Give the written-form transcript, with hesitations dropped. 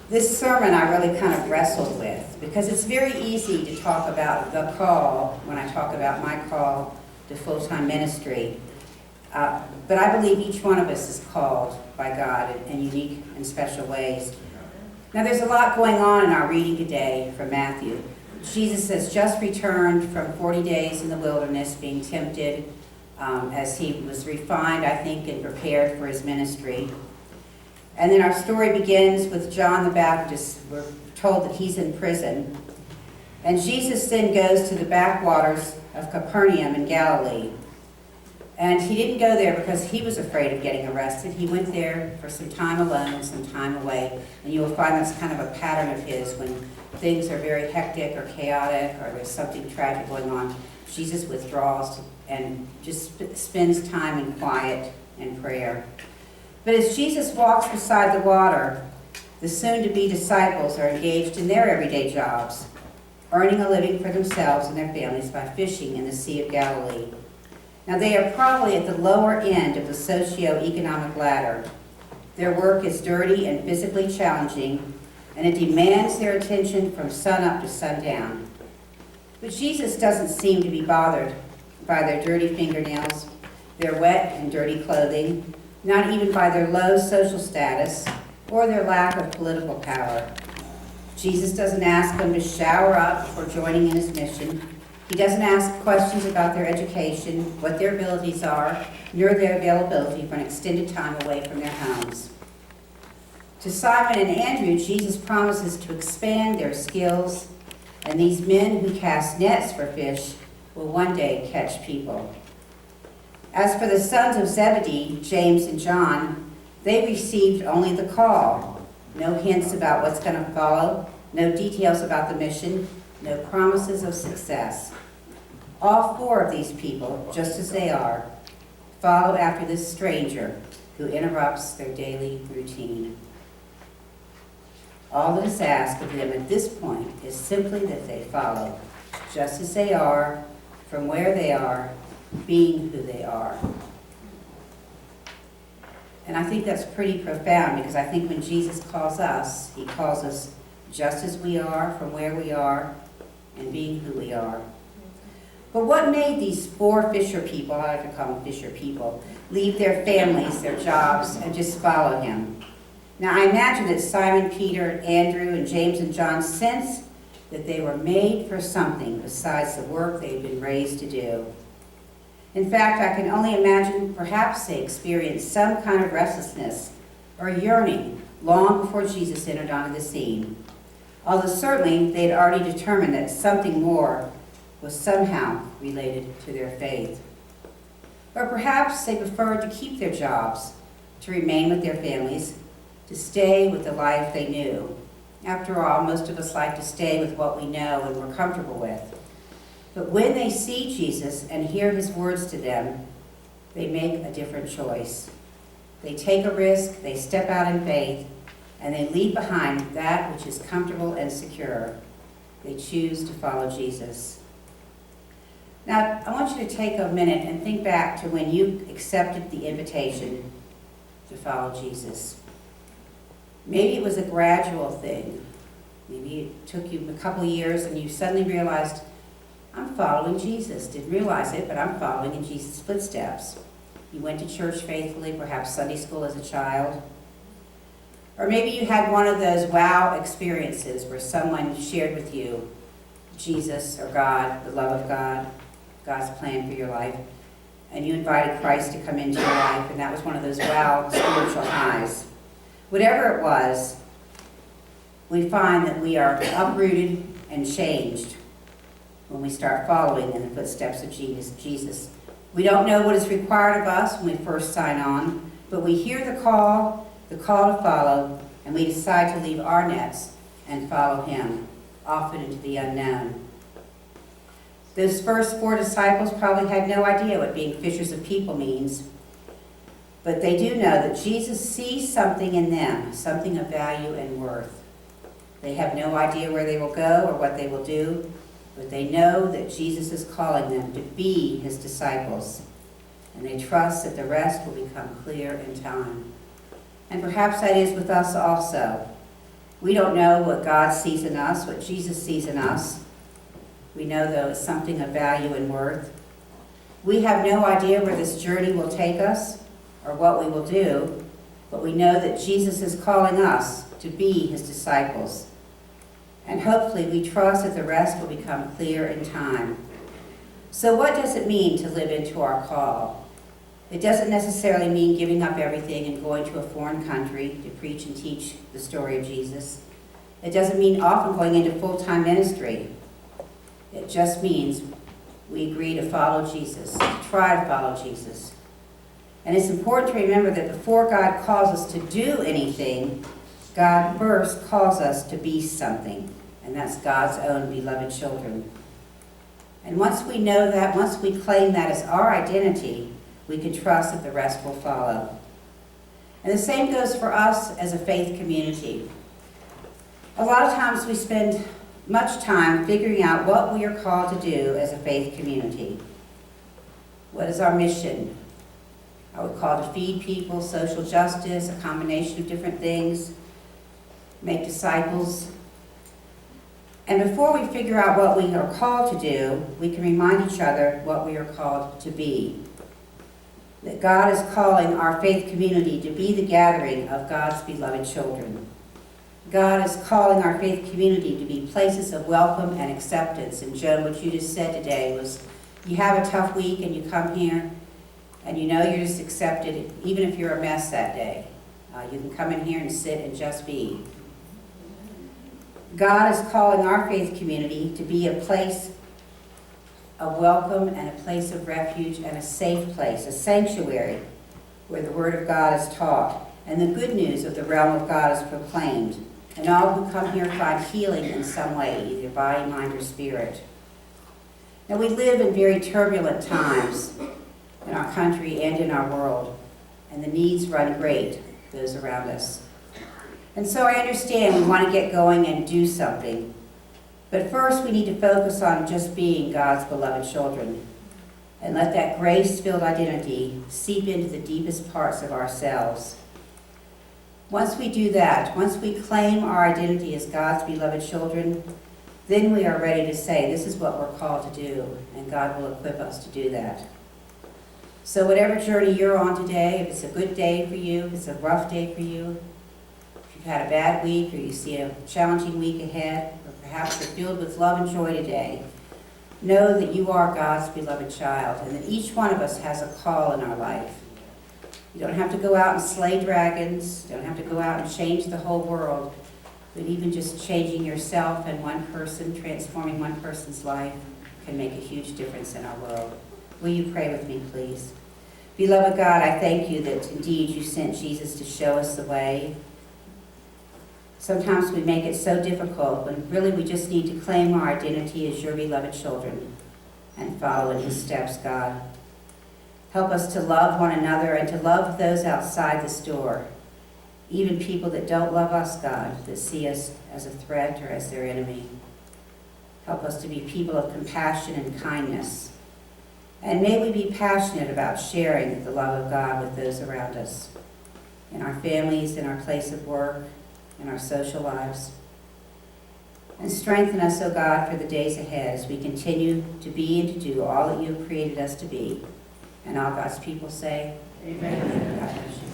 This sermon I really kind of wrestled with because it's very easy to talk about the call when I talk about my call to full-time ministry. But I believe each one of us is called by God in unique and special ways. Now there's a lot going on in our reading today from Matthew. Jesus has just returned from 40 days in the wilderness being tempted as he was refined, I think, and prepared for his ministry. And then our story begins with John the Baptist. We're told that he's in prison. And Jesus then goes to the backwaters of Capernaum in Galilee. And he didn't go there because he was afraid of getting arrested. He went there for some time alone, some time away. And you will find that's kind of a pattern of his when things are very hectic or chaotic or there's something tragic going on. Jesus withdraws and just spends time in quiet and prayer. But as Jesus walks beside the water, the soon-to-be disciples are engaged in their everyday jobs, earning a living for themselves and their families by fishing in the Sea of Galilee. Now, they are probably at the lower end of the socio-economic ladder. Their work is dirty and physically challenging, and it demands their attention from sunup to sundown. But Jesus doesn't seem to be bothered by their dirty fingernails, their wet and dirty clothing, not even by their low social status or their lack of political power. Jesus doesn't ask them to shower up before joining in his mission. He doesn't ask questions about their education, what their abilities are, nor their availability for an extended time away from their homes. To Simon and Andrew, Jesus promises to expand their skills, and these men who cast nets for fish will one day catch people. As for the sons of Zebedee, James and John, they received only the call. No hints about what's going to follow, no details about the mission, no promises of success. All four of these people, just as they are, follow after this stranger who interrupts their daily routine. All that is asked of them at this point is simply that they follow, just as they are, from where they are, being who they are. And I think that's pretty profound because I think when Jesus calls us, he calls us just as we are, from where we are, and being who we are. But what made these four fisher people, I like to call them fisher people, leave their families, their jobs, and just follow him? Now I imagine that Simon, Peter, Andrew, and James and John sensed that they were made for something besides the work they'd been raised to do. In fact, I can only imagine perhaps they experienced some kind of restlessness or yearning long before Jesus entered onto the scene. Although certainly they had already determined that something more was somehow related to their faith. Or perhaps they preferred to keep their jobs, to remain with their families, to stay with the life they knew. After all, most of us like to stay with what we know and we're comfortable with. But when they see Jesus and hear his words to them, they make a different choice. They take a risk, they step out in faith, and they leave behind that which is comfortable and secure. They choose to follow Jesus. Now, I want you to take a minute and think back to when you accepted the invitation to follow Jesus. Maybe it was a gradual thing. Maybe it took you a couple of years and you suddenly realized, I'm following Jesus. Didn't realize it, but I'm following in Jesus' footsteps. You went to church faithfully, perhaps Sunday school as a child. Or maybe you had one of those wow experiences where someone shared with you Jesus or God, the love of God, God's plan for your life, and you invited Christ to come into your life, and that was one of those wow spiritual highs. Whatever it was, we find that we are uprooted and changed when we start following in the footsteps of Jesus. We don't know what is required of us when we first sign on, but we hear the call to follow, and we decide to leave our nets and follow him, often into the unknown. Those first four disciples probably had no idea what being fishers of people means, but they do know that Jesus sees something in them, something of value and worth. They have no idea where they will go or what they will do, but they know that Jesus is calling them to be his disciples, and they trust that the rest will become clear in time. And perhaps that is with us also. We don't know what God sees in us, what Jesus sees in us. We know, though, it's something of value and worth. We have no idea where this journey will take us or what we will do, but we know that Jesus is calling us to be his disciples. And hopefully we trust that the rest will become clear in time. So what does it mean to live into our call? It doesn't necessarily mean giving up everything and going to a foreign country to preach and teach the story of Jesus. It doesn't mean often going into full-time ministry. It just means we agree to follow Jesus, to try to follow Jesus. And it's important to remember that before God calls us to do anything, God first calls us to be something, and that's God's own beloved children. And once we know that, once we claim that as our identity, we can trust that the rest will follow. And the same goes for us as a faith community. A lot of times we spend much time figuring out what we are called to do as a faith community. What is our mission? Are we called to feed people, social justice, a combination of different things, make disciples? And before we figure out what we are called to do, we can remind each other what we are called to be. That God is calling our faith community to be the gathering of God's beloved children. God is calling our faith community to be places of welcome and acceptance. And Joan, what you just said today was, you have a tough week and you come here and you know you're just accepted, even if you're a mess that day. You can come in here and sit and just be. God is calling our faith community to be a place of welcome and a place of refuge and a safe place, a sanctuary where the Word of God is taught and the good news of the realm of God is proclaimed. And all who come here find healing in some way, either body, mind, or spirit. Now, we live in very turbulent times in our country and in our world, and the needs run great, those around us. And so I understand we want to get going and do something. But first, we need to focus on just being God's beloved children and let that grace-filled identity seep into the deepest parts of ourselves. Once we do that, once we claim our identity as God's beloved children, then we are ready to say, this is what we're called to do, and God will equip us to do that. So whatever journey you're on today, if it's a good day for you, if it's a rough day for you, if you've had a bad week or you see a challenging week ahead, or perhaps you're filled with love and joy today, know that you are God's beloved child and that each one of us has a call in our life. You don't have to go out and slay dragons. You don't have to go out and change the whole world. But even just changing yourself and one person, transforming one person's life, can make a huge difference in our world. Will you pray with me, please? Beloved God, I thank you that indeed you sent Jesus to show us the way. Sometimes we make it so difficult when really we just need to claim our identity as your beloved children and follow in his steps, God. Help us to love one another and to love those outside this door, even people that don't love us, God, that see us as a threat or as their enemy. Help us to be people of compassion and kindness. And may we be passionate about sharing the love of God with those around us, in our families, in our place of work, in our social lives. And strengthen us, O God, for the days ahead as we continue to be and to do all that you have created us to be. And all God's people say, Amen. God bless you.